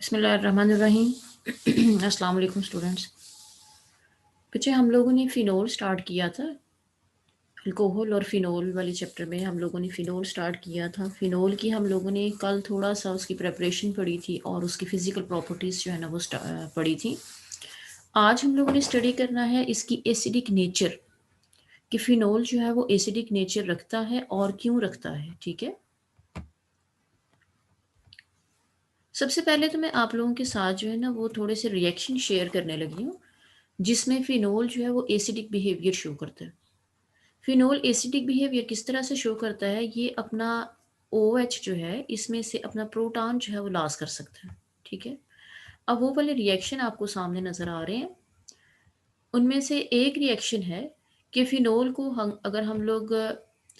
बिस्मिल्लाहिर्रहमानिर्रहीम। अस्सलाम वालेकुम स्टूडेंट्स। बच्चे हम लोगों ने फ़िनोल स्टार्ट किया था। अल्कोहल और फ़िनोल वाले चैप्टर में हम लोगों ने फ़िनोल स्टार्ट किया था। फ़िनोल की हम लोगों ने कल थोड़ा सा उसकी प्रिपरेशन पढ़ी थी और उसकी फ़िज़िकल प्रॉपर्टीज़ जो है ना वो पढ़ी थी। आज हम लोगों ने स्टडी करना है इसकी एसिडिक नेचर, कि फ़िनोल जो है वो एसिडिक नेचर रखता है और क्यों रखता है। ठीक है, सबसे पहले तो मैं आप लोगों के साथ जो है ना वो थोड़े से रिएक्शन शेयर करने लगी हूँ जिसमें फ़िनोल जो है वो एसिडिक बिहेवियर शो करता है। फ़िनोल एसिडिक बिहेवियर किस तरह से शो करता है, ये अपना OH जो है इसमें से अपना प्रोटॉन जो है वो लॉस कर सकता है। ठीक है, अब वो वाले रिएक्शन आपको सामने नज़र आ रहे हैं। उनमें से एक रिएक्शन है कि फ़िनोल को हम अगर हम लोग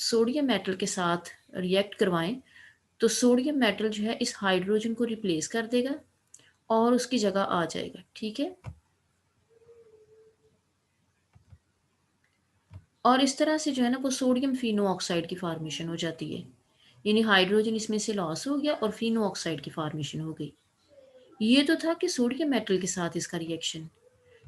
सोडियम मेटल के साथ रिएक्ट करवाएं तो सोडियम मेटल जो है इस हाइड्रोजन को रिप्लेस कर देगा और उसकी जगह आ जाएगा। ठीक है, और इस तरह से जो है ना वो सोडियम फिनो ऑक्साइड की फॉर्मेशन हो जाती है, यानी हाइड्रोजन इसमें से लॉस हो गया और फिनो ऑक्साइड की फॉर्मेशन हो गई। ये तो था कि सोडियम मेटल के साथ इसका रिएक्शन।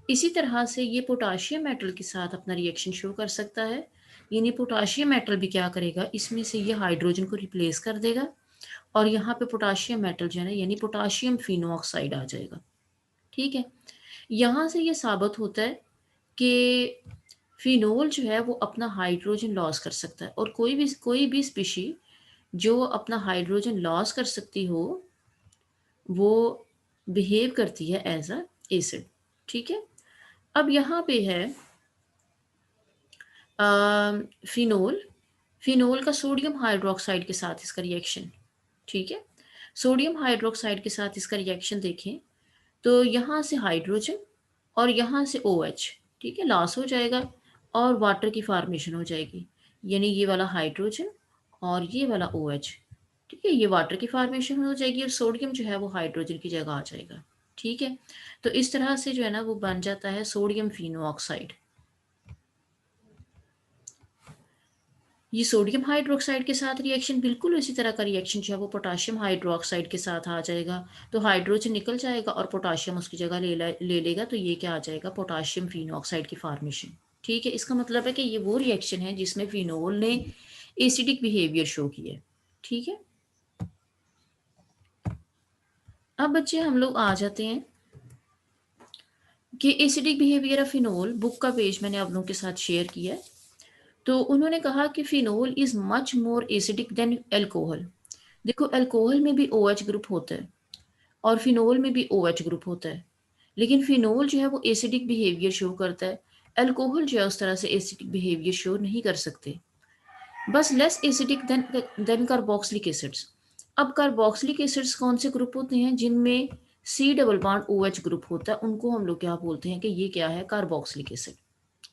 इसी तरह से ये पोटाशियम मेटल के साथ अपना रिएक्शन शो कर सकता है, यानी पोटाशियम मेटल भी क्या करेगा, इसमें से ये हाइड्रोजन को रिप्लेस कर देगा और यहाँ पे पोटाशियम मेटल जो है ना यानी पोटाशियम फिनो ऑक्साइड आ जाएगा। ठीक है, यहाँ से ये साबित होता है कि फिनोल जो है वो अपना हाइड्रोजन लॉस कर सकता है और कोई भी स्पीशी जो अपना हाइड्रोजन लॉस कर सकती हो वो बिहेव करती है एज अ एसिड। ठीक है, अब यहाँ पे है फिनोल। फिनोल का सोडियम हाइड्रोक्साइड के साथ इसका रिएक्शन। ठीक है, सोडियम हाइड्रोक्साइड के साथ इसका रिएक्शन देखें तो यहाँ से हाइड्रोजन और यहाँ से OH, ठीक है, लॉस हो जाएगा और वाटर की फॉर्मेशन हो जाएगी, यानी ये वाला हाइड्रोजन और ये वाला OH। ठीक है, ये वाटर की फॉर्मेशन हो जाएगी और सोडियम जो है वो हाइड्रोजन की जगह आ जाएगा। ठीक है, तो इस तरह से जो है ना वो बन जाता है सोडियम फिनो ऑक्साइड। ये सोडियम हाइड्रोक्साइड के साथ रिएक्शन बिल्कुल इसी तरह का रिएक्शन जो है वो पोटाशियम हाइड्रोक्साइड के साथ आ जाएगा, तो हाइड्रोजन निकल जाएगा और पोटाशियम उसकी जगह ले लेगा, तो ये क्या आ जाएगा, पोटाशियम फिनोऑक्साइड की फॉर्मेशन। ठीक है, इसका मतलब है कि ये वो रिएक्शन है जिसमें फिनोल ने एसिडिक बिहेवियर शो किया। ठीक है, अब बच्चे हम लोग आ जाते हैं कि acidic behaviour of phenol, book का पेज मैंने आप लोगों के साथ शेयर किया है। तो उन्होंने कहा कि phenol is much more acidic then alcohol. देखो, अल्कोहल में भी OH ग्रुप होता है और फिनोल में भी OH ग्रुप होता है, लेकिन फिनोल जो है वो एसिडिक बिहेवियर शो करता है। अल्कोहल जो है उस तरह से एसिडिक बिहेवियर शो नहीं कर सकते, बस less acidic then carboxylic acids. अब कार्बोक्सिलिक एसिड्स कौन से ग्रुप होते हैं, जिनमें C double bond OH group होता है, उनको हम लोग क्या बोलते हैं कि ये क्या है, कार्बोक्सिलिक एसिड।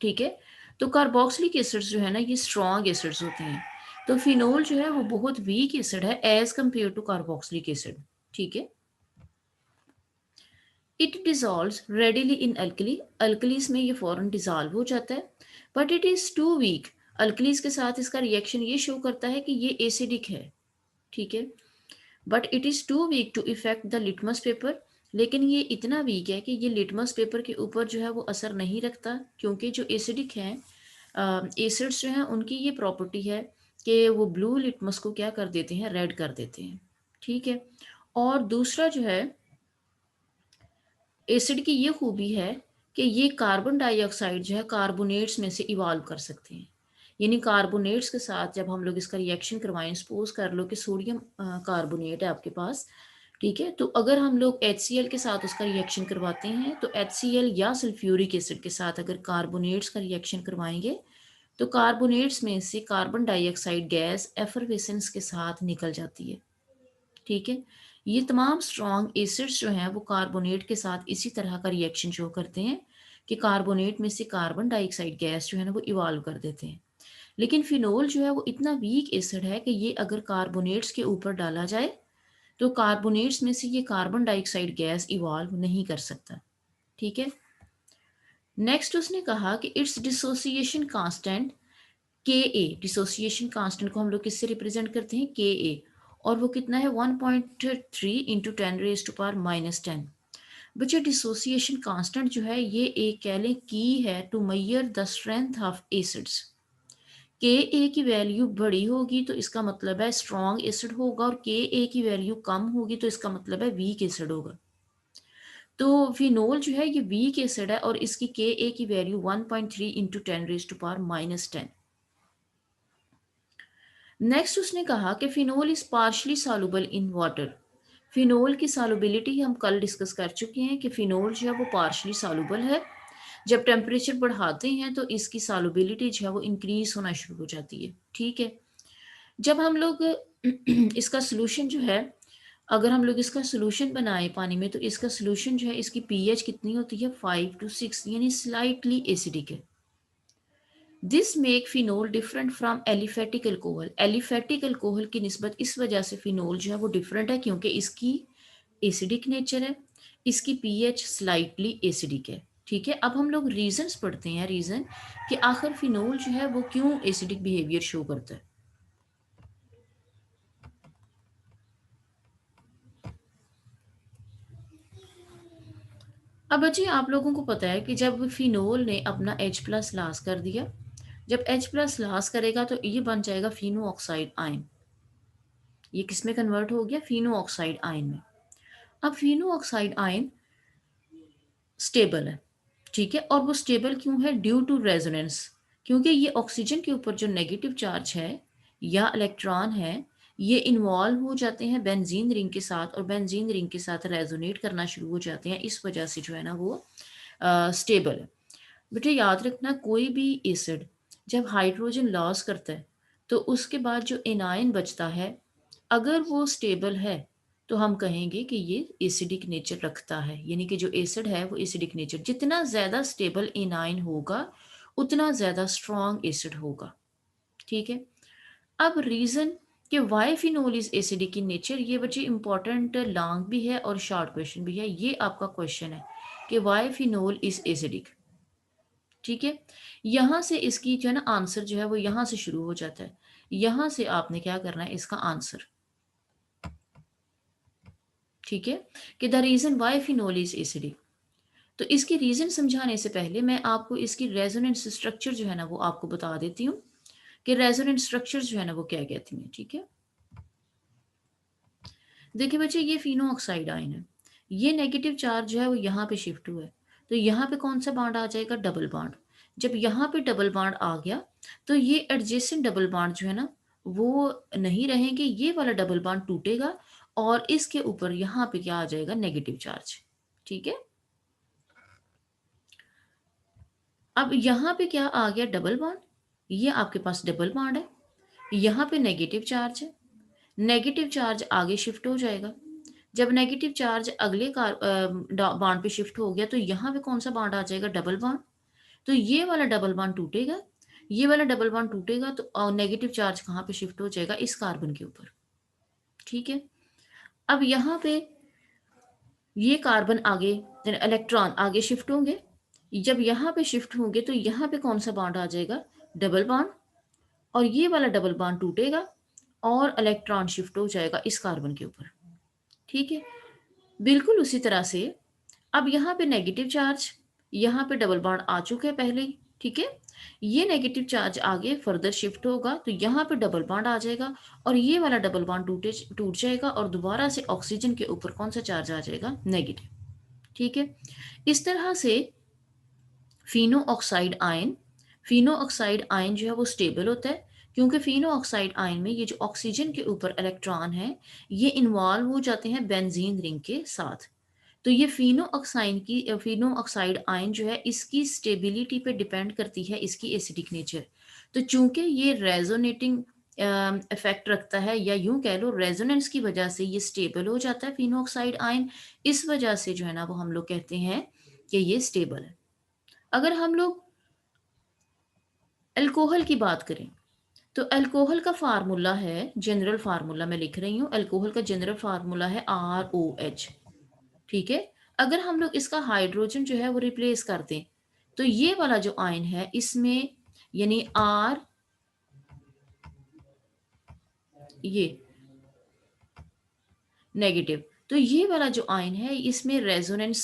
ठीक है, तो कार्बोक्सिलिक एसिड्स जो है ना ये स्ट्रॉन्ग एसिड्स होते हैं, तो फिनोल जो है वो बहुत वीक एसिड है as compare to carboxylic acid. ठीक है, it dissolves readily in alkali, alkalis में ये फौरन डिजॉल्व हो जाता है, but it is too weak. Alkalis के साथ इसका रिएक्शन ये शो करता है कि ये एसिडिक है। ठीक है, but it is too weak to effect the litmus paper, लेकिन ये इतना वीक है कि ये लिटमस पेपर के ऊपर जो है वो असर नहीं रखता, क्योंकि जो एसिडिक हैं एसिड्स जो हैं उनकी ये प्रॉपर्टी है कि वो ब्लू लिटमस को क्या कर देते हैं, रेड कर देते हैं। ठीक है, और दूसरा जो है एसिड की ये खूबी है कि ये कार्बन डाइऑक्साइड जो है कार्बोनेट्स में से इवॉल्व कर सकते हैं, यानी कार्बोनेट्स के साथ जब हम लोग इसका रिएक्शन करवाएं, सपोज कर लो कि सोडियम कार्बोनेट है आपके पास। ठीक है, तो अगर हम लोग HCl के साथ उसका रिएक्शन करवाते हैं तो HCl या सल्फ्यूरिक एसिड के साथ अगर कार्बोनेट्स का रिएक्शन करवाएंगे तो कार्बोनेट्स में से कार्बन डाइऑक्साइड गैस एफरवेसेंस के साथ निकल जाती है। ठीक है, ये तमाम स्ट्रॉन्ग एसिड्स जो हैं वो कार्बोनेट के साथ इसी तरह का रिएक्शन शो करते हैं कि कार्बोनेट में से कार्बन डाइऑक्साइड गैस जो है ना वो इवॉल्व कर देते हैं। लेकिन फिनोल जो है वो इतना वीक एसिड है कि ये अगर कार्बोनेट्स के ऊपर डाला जाए तो कार्बोनेट्स में से ये कार्बन डाइऑक्साइड गैस इवॉल्व नहीं कर सकता। ठीक है, नेक्स्ट उसने कहा कि इट्स डिसोसिएशन कांस्टेंट, के ए, डिसोसिएशन कांस्टेंट को हम लोग किससे रिप्रेजेंट करते हैं, के ए, और वो कितना है 1.3 इंटू 10⁻⁻10। बच्चे डिसोसिएशन कांस्टेंट जो है ये एक कह लें की है to measure the strength of acids. K A की वैल्यू बड़ी होगी तो इसका मतलब है स्ट्रॉन्ग एसिड होगा, और के ए की वैल्यू कम होगी तो इसका मतलब है वीक एसिड होगा। तो फिनोल जो है ये वीक एसिड है और इसकी के ए की वैल्यू 1.3 इंटू 10⁻⁻10। नेक्स्ट उसने कहा कि phenol is partially soluble in water. Phenol की सॉल्युबिलिटी हम कल डिस्कस कर चुके हैं कि फिनोल जो है वो पार्शली सॉल्युबल है। जब टेम्परेचर बढ़ाते हैं तो इसकी सॉल्युबिलिटी जो है वो इंक्रीज होना शुरू हो जाती है। ठीक है, जब हम लोग इसका सोल्यूशन जो है, अगर हम लोग इसका सोल्यूशन बनाए पानी में तो इसका सोल्यूशन जो है इसकी पीएच कितनी होती है 5 to 6, यानी स्लाइटली एसिडिक है। This make phenol different from aliphatic alcohol. Aliphatic alcohol की निस्बत इस वजह से फिनोल जो है वो डिफरेंट है क्योंकि इसकी एसिडिक नेचर है, इसकी पीएच स्लाइटली एसिडिक है। ठीक है, अब हम लोग रीजंस पढ़ते हैं, रीजन कि आखिर फिनोल जो है वो क्यों एसिडिक बिहेवियर शो करता है। अब बच्चे आप लोगों को पता है कि जब फिनोल ने अपना H+ लॉस कर दिया, जब H+ लॉस करेगा तो ये बन जाएगा फिनो ऑक्साइड आयन। ये किस में कन्वर्ट हो गया? फिनो ऑक्साइड आयन में। अब फिनो ऑक्साइड आयन स्टेबल है। ठीक है, और वो स्टेबल क्यों है? Due to resonance. क्योंकि ये ऑक्सीजन के ऊपर जो नेगेटिव चार्ज है या इलेक्ट्रॉन है ये इन्वॉल्व हो जाते हैं बेंजीन रिंग के साथ, और बेंजीन रिंग के साथ रेजोनेट करना शुरू हो जाते हैं। इस वजह से जो है ना वो स्टेबल है। बेटे याद रखना, कोई भी एसिड जब हाइड्रोजन लॉस करता है तो उसके बाद जो एनायन बचता है अगर वो स्टेबल है तो हम कहेंगे कि ये एसिडिक नेचर रखता है। यानी कि जो एसिड है वो एसिडिक नेचर, जितना ज़्यादा स्टेबल एनायन होगा उतना ज़्यादा स्ट्रॉन्ग एसिड होगा। ठीक है, अब रीज़न कि why phenol is acidic in nature, ये बच्चे इंपॉर्टेंट लॉन्ग भी है और शॉर्ट क्वेश्चन भी है। ये आपका क्वेश्चन है कि वाई फिनोल इज एसिडिक। ठीक है, यहां से इसकी जो है ना आंसर जो है वो यहां से शुरू हो जाता है। यहां से आपने क्या करना है इसका आंसर। ठीक है, कि the reason why phenol is acidic. तो इसकी रीजन समझाने से पहले मैं आपको इसकी रेजोनेंस स्ट्रक्चर जो है ना वो आपको बता देती हूँ कि रेजोनेंस स्ट्रक्चर जो है ना वो क्या कहती हैं। ठीक है, देखिए बच्चे ये फिनो ऑक्साइड आयन है, ये नेगेटिव चार्ज जो है वो यहाँ पे शिफ्ट हुआ है। तो यहाँ पे कौन सा बॉन्ड आ जाएगा? Double bond. जब यहाँ पे डबल बॉन्ड आ गया तो ये एडजेसेंट डबल बॉन्ड जो है ना वो नहीं रहेंगे, ये वाला डबल बॉन्ड टूटेगा और इसके ऊपर यहाँ पे क्या आ जाएगा? Negative charge. ठीक है, अब यहाँ पे क्या आ गया? Double bond. ये आपके पास डबल बॉन्ड है, यहाँ पे नेगेटिव चार्ज है, नेगेटिव चार्ज आगे शिफ्ट हो जाएगा। जब नेगेटिव चार्ज अगले बॉन्ड पे शिफ्ट हो गया तो यहाँ पे कौन सा बॉन्ड आ जाएगा? Double bond. तो ये वाला डबल बॉन्ड टूटेगा, ये वाला डबल बॉन्ड टूटेगा तो नेगेटिव चार्ज कहाँ पे शिफ्ट हो जाएगा? इस कार्बन के ऊपर। ठीक है, अब यहाँ पे ये कार्बन आगे, इलेक्ट्रॉन आगे शिफ्ट होंगे। जब यहाँ पे शिफ्ट होंगे तो यहाँ पे कौन सा बॉन्ड आ जाएगा? Double bond. और ये वाला डबल बॉन्ड टूटेगा और इलेक्ट्रॉन शिफ्ट हो जाएगा इस कार्बन के ऊपर। ठीक है, बिल्कुल उसी तरह से अब यहाँ पे नेगेटिव चार्ज, यहाँ पे डबल बॉन्ड आ चुके हैं पहले ही। ठीक है, ये नेगेटिव चार्ज आगे फर्दर शिफ्ट होगा तो यहाँ पे डबल बॉन्ड आ जाएगा और ये वाला डबल बॉन्ड टूट जाएगा और दोबारा से ऑक्सीजन के ऊपर कौन सा चार्ज आ जाएगा? नेगेटिव। ठीक है, इस तरह से Fino oxide ion, Fino oxide ion जो है वो स्टेबल होता है क्योंकि फिनो ऑक्साइड आयन में ये जो ऑक्सीजन के ऊपर इलेक्ट्रॉन है ये इन्वॉल्व हो जाते हैं बेंजीन रिंग के साथ। तो ये फिनो ऑक्साइड आयन जो है इसकी स्टेबिलिटी पे डिपेंड करती है इसकी एसिडिक नेचर। तो चूंकि ये रेजोनेटिंग इफेक्ट रखता है या यूं कह लो रेजोनेंस की वजह से ये स्टेबल हो जाता है फिनो ऑक्साइड आयन, इस वजह से जो है ना वो हम लोग कहते हैं कि ये स्टेबल है। अगर हम लोग अल्कोहल की बात करें तो अल्कोहल का फार्मूला है, जनरल फार्मूला मैं लिख रही हूँ, अल्कोहल का जनरल फार्मूला है ROH। ठीक है, अगर हम लोग इसका हाइड्रोजन जो है वो रिप्लेस कर दें तो ये वाला जो आयन है इसमें यानी R, ये नेगेटिव। तो ये वाला जो आयन है इसमें रेजोनेंस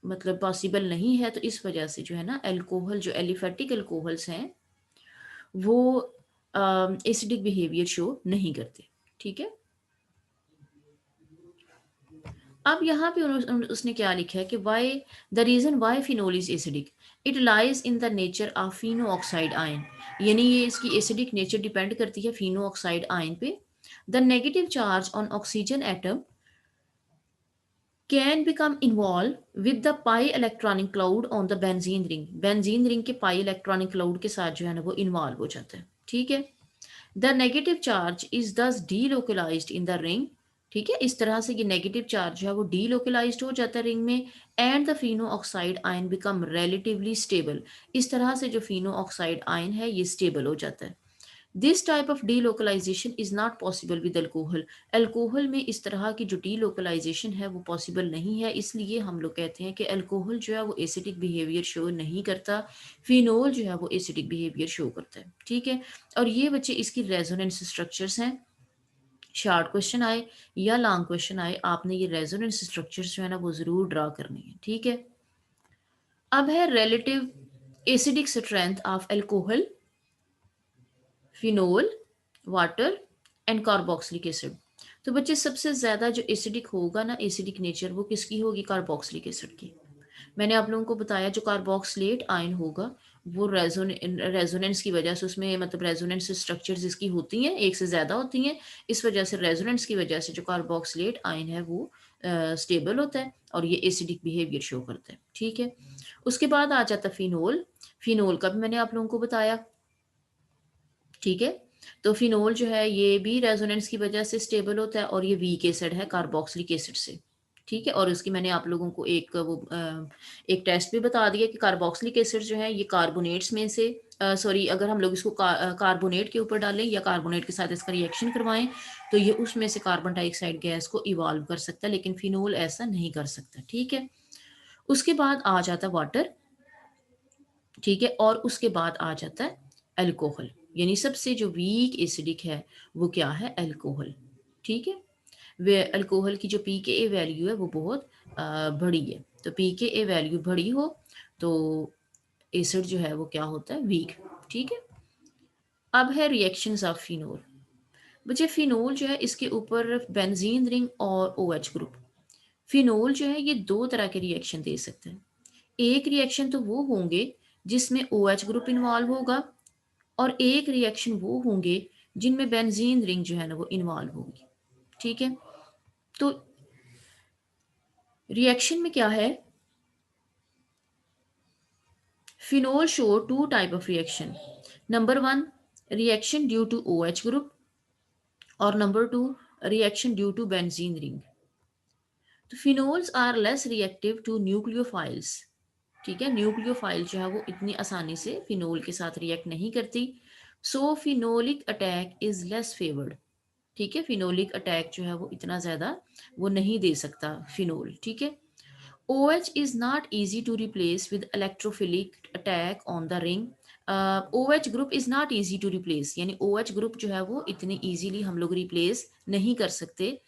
मतलब पॉसिबल नहीं है, तो इस वजह से जो है ना अल्कोहल जो एलिफेटिक अल्कोहल्स हैं वो एसिडिक बिहेवियर शो नहीं करते। ठीक है। अब यहाँ पे उसने क्या लिखा है कि why the reason why phenol is acidic, it lies in the nature of phenoxide ion, यानी ये इसकी एसिडिक नेचर डिपेंड करती है फिनो ऑक्साइड आयन पे। The negative charge on oxygen atom can become involve with the pi electronic cloud on the benzene ring, benzene ring के pi electronic cloud के साथ जो है ना वो इन्वॉल्व हो जाता है। ठीक है। द नेगेटिव चार्ज इज दस डीलोकलाइज्ड इन द रिंग। ठीक है, इस तरह से ये नेगेटिव चार्ज जो है वो डीलोकलाइज्ड हो जाता है रिंग में। And the Fino oxide ion become relatively stable, इस तरह से जो फिनो ऑक्साइड आयन है ये स्टेबल हो जाता है। This type of delocalisation is not possible with alcohol, alcohol में इस तरह की जो डीलोकलाइजेशन है वो पॉसिबल नहीं है, इसलिए हम लोग कहते हैं कि अल्कोहल जो है वो एसिडिक बिहेवियर शो नहीं करता, फिनोल जो है वो एसिडिक बिहेवियर शो करता है। ठीक है। और ये बच्चे इसकी रेजोनेंस स्ट्रक्चर्स हैं। शॉर्ट क्वेश्चन आए या लॉन्ग क्वेश्चन आए, आपने ये रेजोनेंस स्ट्रक्चर्स जो है ना वो जरूर ड्रा करनी है। ठीक है। अब है relative acidic strength of alcohol, phenol, water and carboxylic acid. तो बच्चे सबसे ज्यादा जो एसिडिक होगा ना, एसिडिक नेचर वो किसकी होगी? कार्बोक्सिलिक एसिड की। मैंने आप लोगों को बताया जो कार्बोक्सिलेट आयन होगा वो रेजोनेंस की वजह से उसमें मतलब रेजोनेंस स्ट्रक्चर्स इसकी होती हैं, एक से ज्यादा होती हैं, इस वजह से रेजोनेंस की वजह से जो कार्बोक्सिलेट आयन है वो स्टेबल होता है और ये एसिडिक बिहेवियर शो करता है। ठीक है। उसके बाद आ जाता फिनोल। फिनोल का भी मैंने आप लोगों को बताया। ठीक है। तो फिनोल जो है ये भी रेजोनेंस की वजह से स्टेबल होता है और ये वीक एसिड है कार्बोक्सिलिक एसिड से। ठीक है। और उसकी मैंने आप लोगों को एक टेस्ट भी बता दिया कि कार्बोक्सिलिक एसिड जो है ये कार्बोनेट्स में से सॉरी अगर हम लोग इसको कार्बोनेट के ऊपर डालें या कार्बोनेट के साथ इसका रिएक्शन करवाएं तो ये उसमें से कार्बन डाइऑक्साइड गैस को इवॉल्व कर सकता है, लेकिन फिनोल ऐसा नहीं कर सकता। ठीक है। उसके बाद आ जाता है वाटर। ठीक है। और उसके बाद आ जाता है अल्कोहल, यानी सबसे जो वीक एसिडिक है वो क्या है? अल्कोहल। ठीक है। वे अल्कोहल की जो पी के ए वैल्यू है वो बहुत बड़ी है, तो पी के ए वैल्यू बड़ी हो तो एसिड जो है वो क्या होता है? वीक। ठीक है। अब है रिएक्शंस ऑफ फिनोल। बच्चे फिनोल जो है इसके ऊपर बेंजीन रिंग और ओ एच ग्रुप, फिनोल जो है ये दो तरह के रिएक्शन दे सकते हैं। एक रिएक्शन तो वो होंगे जिसमें ओ एच ग्रुप इन्वॉल्व होगा और एक रिएक्शन वो होंगे जिनमें बेंजीन रिंग जो है ना वो इन्वॉल्व होगी। ठीक है। तो रिएक्शन में क्या है? Phenol show two type of reaction. Number one, reaction due to O H group, और number two, reaction due to benzene ring. तो phenols are less reactive to nucleophiles. ठीक है। न्यूक्लियोफाइल जो है वो इतनी आसानी से फिनोल के साथ रिएक्ट नहीं करती, so phenolic attack is less favoured. ठीक है। फिनोलिक अटैक जो है वो इतना ज्यादा वो नहीं दे सकता फिनोल। ठीक है। OH is not easy to replace with electrophilic attack on the ring. OH group is not easy to replace, यानी OH ग्रुप जो है वो इतने इजीली हम लोग रिप्लेस नहीं कर सकते,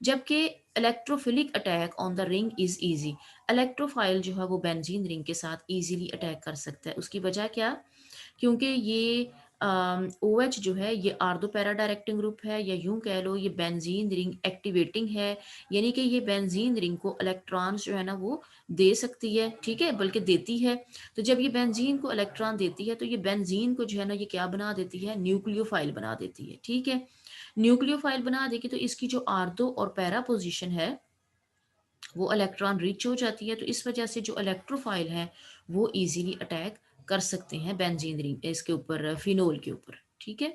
जबकि electrophilic attack on the ring is easy. Electrophile जो है वो बेंजीन रिंग के साथ इजीली अटैक कर सकता है। उसकी वजह क्या? क्योंकि ये ओ एच जो है ये आर्दो पैरा डायरेक्टिंग ग्रुप है, या यूं कह लो ये बेंजीन रिंग एक्टिवेटिंग है, यानी कि ये बेंजीन रिंग को इलेक्ट्रॉन्स जो है ना वो दे सकती है। ठीक है, बल्कि देती है। तो जब ये बेंजीन को इलेक्ट्रॉन देती है तो ये बेंजीन को जो है ना ये क्या बना देती है? न्यूक्लियोफाइल बना देती है। ठीक है। न्यूक्लियोफाइल बना देगी तो इसकी जो आर्दो और पैरा पोजीशन है वो इलेक्ट्रॉन रिच हो जाती है, तो इस वजह से जो इलेक्ट्रोफाइल है वो इजीली अटैक कर सकते हैं बेंजीन रिंग इसके ऊपर, फिनोल के ऊपर। ठीक है।